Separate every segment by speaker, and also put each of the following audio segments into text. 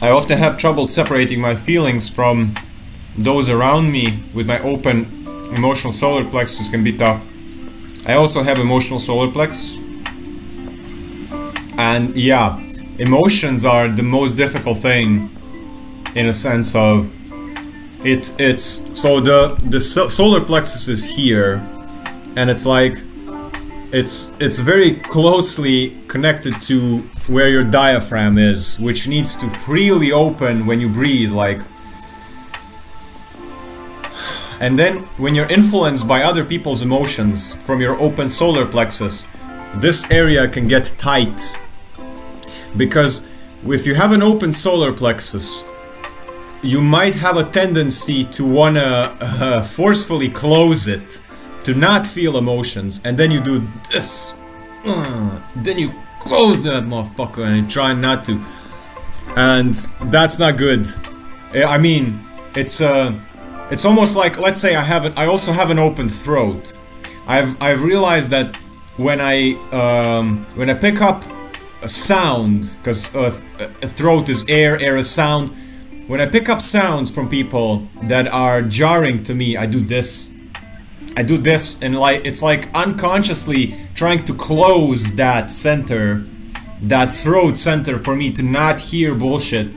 Speaker 1: I often have trouble separating my feelings from those around me. With my open emotional solar plexus can be tough. I also have emotional solar plexus. And yeah, emotions are the most difficult thing in a sense of it's so the solar plexus is here, and it's like it's very closely connected to where your diaphragm is, which needs to freely open when you breathe, like. And then when you're influenced by other people's emotions from your open solar plexus, this area can get tight. Because if you have an open solar plexus, you might have a tendency to wanna forcefully close it, to not feel emotions, and then you do this. Then you close that motherfucker and you try not to. And that's not good. I mean, it's almost like, let's say I also have an open throat. I've realized that when I pick up a sound, because a throat is air, air is sound. When I pick up sounds from people that are jarring to me, I do this. I do this, and like it's like unconsciously trying to close that center, that throat center, for me to not hear bullshit.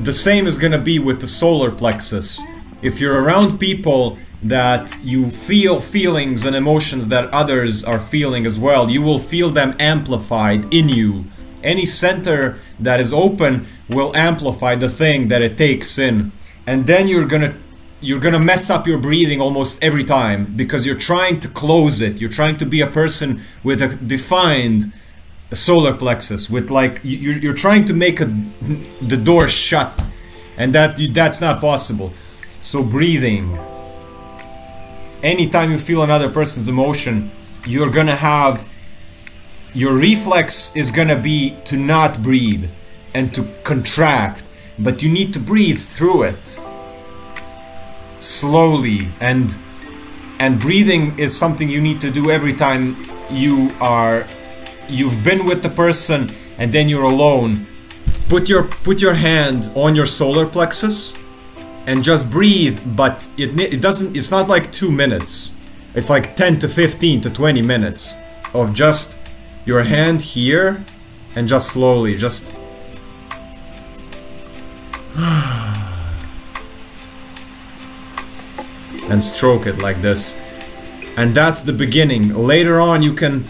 Speaker 1: The same is gonna be with the solar plexus. If you're around people that you feel feelings and emotions that others are feeling as well, you will feel them amplified in you. Any center that is open will amplify the thing that it takes in. And then you're gonna mess up your breathing almost every time, because you're trying to close it. You're trying to be a person with a defined solar plexus, with like you're trying to make the door shut, and that's not possible. So breathing, anytime you feel another person's emotion, you're gonna have, your reflex is gonna be to not breathe and to contract, but you need to breathe through it slowly, and breathing is something you need to do every time you've been with the person and then you're alone. Put your hand on your solar plexus and just breathe, but it's not like 2 minutes. It's like 10 to 15 to 20 minutes of just your hand here and just slowly, just and stroke it like this. And that's the beginning. Later on you can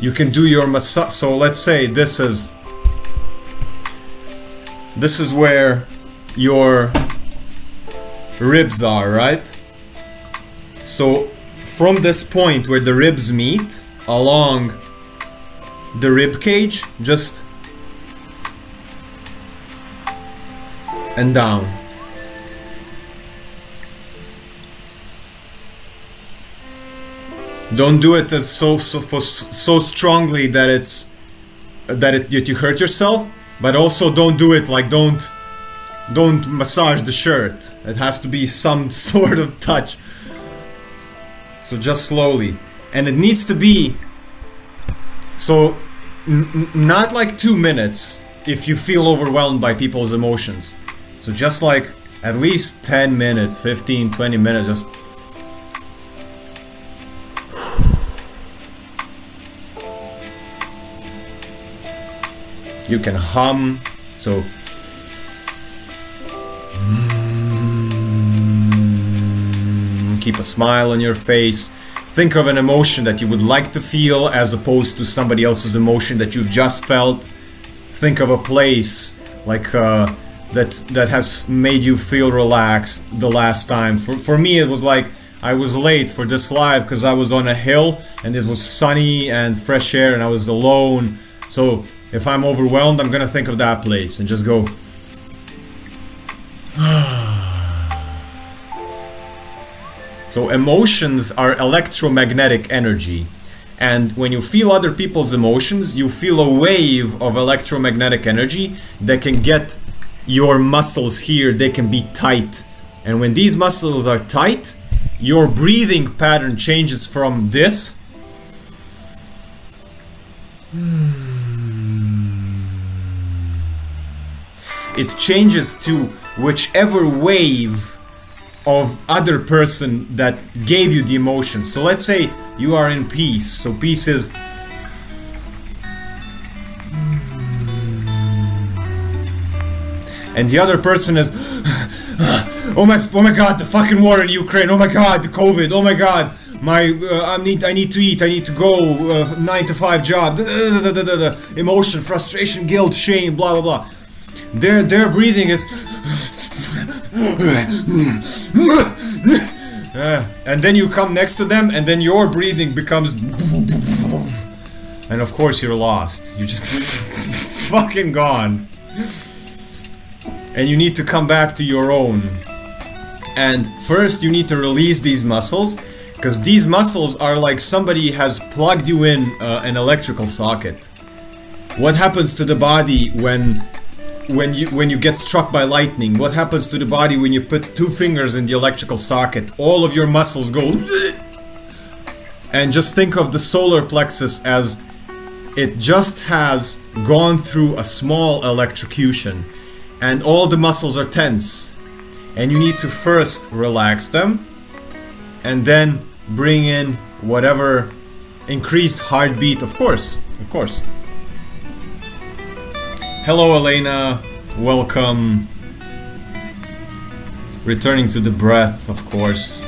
Speaker 1: do your massage. So let's say this is where your ribs are, right? So from this point where the ribs meet along the rib cage, just and down. Don't do it as so strongly that you hurt yourself, but also don't do it like don't massage the shirt. It has to be some sort of touch. So just slowly, and it needs to be so not like 2 minutes if you feel overwhelmed by people's emotions. So just like at least 10 minutes, 15, 20 minutes, just you can hum, so keep a smile on your face. Think of an emotion that you would like to feel as opposed to somebody else's emotion that you've just felt. Think of a place like that has made you feel relaxed the last time. For me, it was like I was late for this live because I was on a hill and it was sunny and fresh air and I was alone. So if I'm overwhelmed, I'm gonna think of that place and just go. So emotions are electromagnetic energy, and when you feel other people's emotions, you feel a wave of electromagnetic energy that can get your muscles here, they can be tight. And when these muscles are tight, your breathing pattern changes from this it changes to whichever wave of other person that gave you the emotion. So let's say you are in peace. So peace is, and the other person is, oh my god, the fucking war in Ukraine, oh my god, the COVID, oh my god, I need to eat, I need to go, 9 to 5 job, emotion, frustration, guilt, shame, blah blah blah. Their breathing is and then you come next to them and then your breathing becomes, and of course you're lost, you're just fucking gone. And you need to come back to your own. And first you need to release these muscles, because these muscles are like somebody has plugged you in an electrical socket. What happens to the body when you get struck by lightning? What happens to the body when you put 2 fingers in the electrical socket? All of your muscles go. And just think of the solar plexus as it just has gone through a small electrocution. And all the muscles are tense, and you need to first relax them and then bring in whatever increased heartbeat, of course. Hello Elena, welcome. Returning to the breath, of course.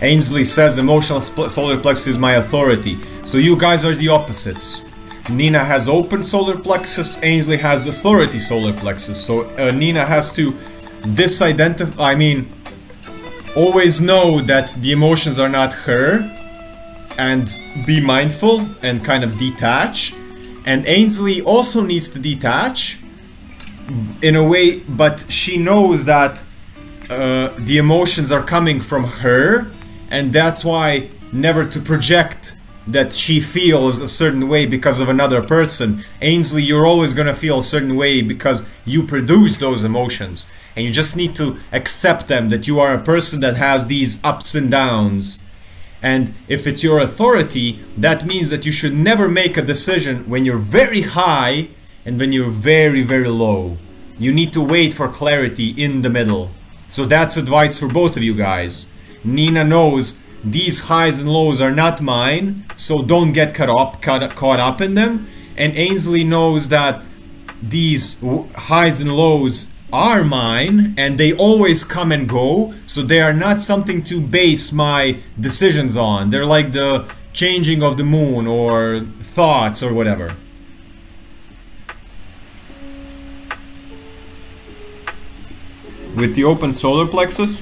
Speaker 1: Ainsley says emotional solar plexus is my authority. So you guys are the opposites. Nina has open solar plexus, Ainsley has authority solar plexus. So Nina has to always know that the emotions are not her, and be mindful and kind of detach. And Ainsley also needs to detach in a way, but she knows that the emotions are coming from her, and that's why never to project that she feels a certain way because of another person. Ainsley, you're always gonna feel a certain way because you produce those emotions, and you just need to accept them, that you are a person that has these ups and downs. And if it's your authority, that means that you should never make a decision when you're very high and when you're very, very low. You need to wait for clarity in the middle. So that's advice for both of you guys. Nina knows these highs and lows are not mine, so don't get caught up in them. And Ainsley knows that these highs and lows are mine, and they always come and go, so they are not something to base my decisions on. They're like the changing of the moon or thoughts or whatever. With the open solar plexus,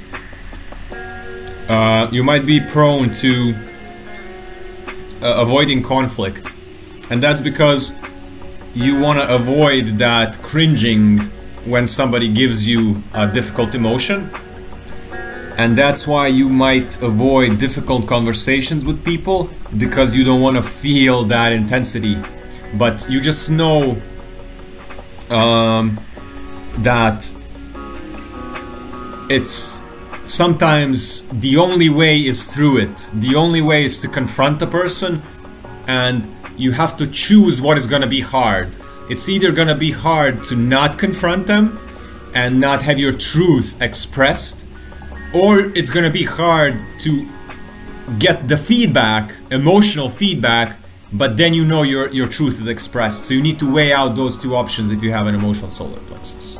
Speaker 1: you might be prone to avoiding conflict, and that's because you want to avoid that cringing when somebody gives you a difficult emotion, and that's why you might avoid difficult conversations with people, because you don't want to feel that intensity. But you just know that it's sometimes the only way is through it. The only way is to confront a person, and you have to choose what is going to be hard. It's either going to be hard to not confront them and not have your truth expressed, or it's going to be hard to get the feedback, emotional feedback, but then you know your truth is expressed. So you need to weigh out those two options if you have an emotional solar plexus.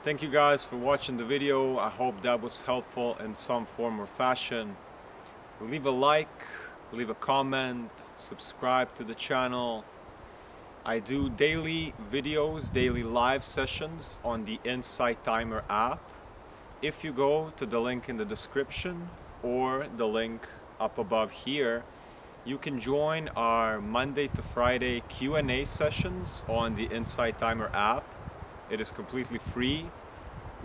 Speaker 1: Thank you guys for watching the video. I hope that was helpful in some form or fashion. Leave a like, leave a comment, subscribe to the channel. I do daily videos, daily live sessions on the Insight Timer app. If you go to the link in the description or the link up above here, you can join our Monday to Friday Q&A sessions on the Insight Timer app. It is completely free.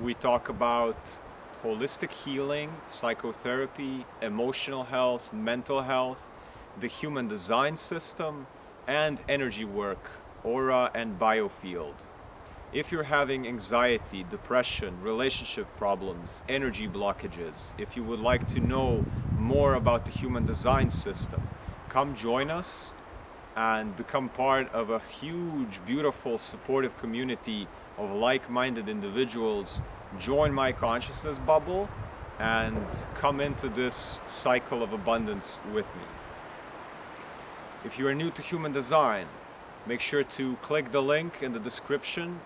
Speaker 1: We talk about holistic healing, psychotherapy, emotional health, mental health, the human design system, and energy work, aura and biofield. If you're having anxiety, depression, relationship problems, energy blockages, if you would like to know more about the human design system, come join us and become part of a huge, beautiful, supportive community of like-minded individuals. Join my consciousness bubble and come into this cycle of abundance with me. If you are new to human design, make sure to click the link in the description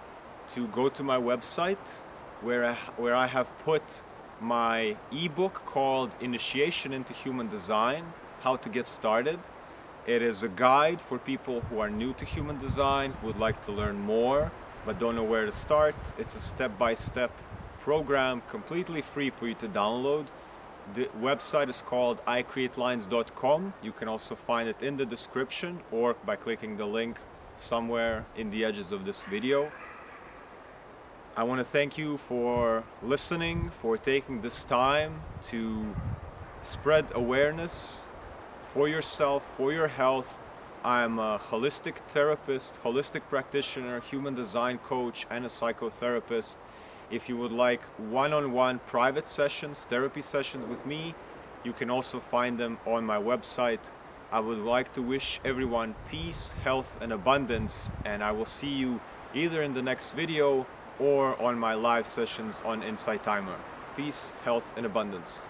Speaker 1: to go to my website where I have put my ebook called Initiation into Human Design, How to Get Started. It is a guide for people who are new to human design, who would like to learn more but don't know where to start. It's a step-by-step program, completely free for you to download. The website is called icreatelines.com. You can also find it in the description or by clicking the link somewhere in the edges of this video. I want to thank you for listening, for taking this time to spread awareness for yourself, for your health. I'm a holistic therapist, holistic practitioner, human design coach, and a psychotherapist. If you would like one-on-one private sessions, therapy sessions with me, you can also find them on my website. I would like to wish everyone peace, health, and abundance, and I will see you either in the next video or on my live sessions on Insight Timer. Peace, health, and abundance.